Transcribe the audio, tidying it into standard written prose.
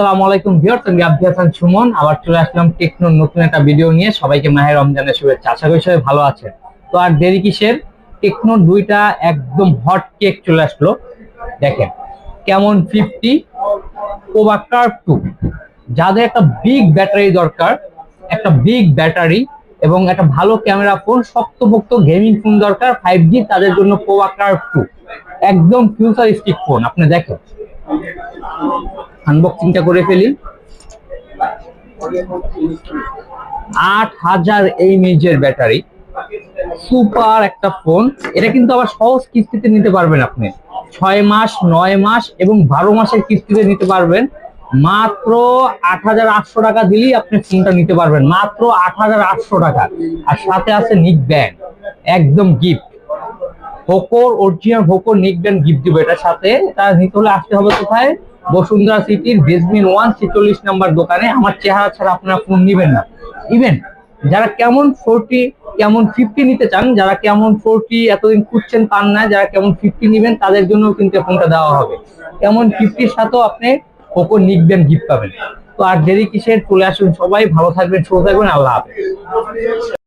আসসালামু আলাইকুম ভিউয়ার্স, আমি আব্দুল হাসান সুমন আবার চলে আসলাম টেকনোর নতুন একটা ভিডিও নিয়ে। সবাইকে মাহে রমজানের শুভেচ্ছা। আশা করি সবাই ভালো আছেন। তো আর দেরি কিসের, টেকনোর দুইটা একদম হট কেক চলে আসলো। দেখেন কেমন 50 পোভা কার্ভ 2। যাদের একটা বিগ ব্যাটারি দরকার, একটা বিগ ব্যাটারি এবং একটা ভালো ক্যামেরা ফোন, শক্তপোক্ত গেমিং ফোন দরকার 5G, তাদের জন্য পোভা কার্ভ 2 একদম ফিউচারিস্টিক ফোন। আপনি দেখেন, আনবক্সিংটা করে ফেলি। 8000 এইচএর ব্যাটারি, সুপার একটা ফোন। এটা কিন্তু আবার সহজ কিস্তিতে নিতে পারবেন আপনি, 6 মাস 9 মাস এবং 12 মাসের কিস্তিতে নিতে পারবেন। মাত্র 8800 টাকা দিলেই আপনি ফোনটা নিতে পারবেন, মাত্র 8800 টাকা। আর সাথে আছে নিক ব্যান্ড, একদম গিফট। হোকোর অরিজিনাল হোকোর নিক ব্যান্ড গিফট দিবে এটার সাথে। এটা নিতে হলে আসতে হবে কোথায়? বসুন্ধরা সিটির বেসমেন্ট 146 নাম্বার দোকানে। আমার চেহারা ছাড়া আপনারা ফোন নিবেন না। ইভেন যারা কেমন 40 কেমন 50 নিতে চান, যারা কেমন 40 এতদিন খুঁজছেন পান না, যারা কেমন 50 নিবেন তাদের জন্য কিন্তু ফোনটা দেওয়া হবে। কেমন 50-র সাথেও আপনি হোকোর নিক ব্যান্ড গিফট পাবেন। তো আর দেরি কিসের, চলে আসুন সবাই। ভালো থাকবেন, সুস্থ থাকবেন, আল্লাহ হাফেজ।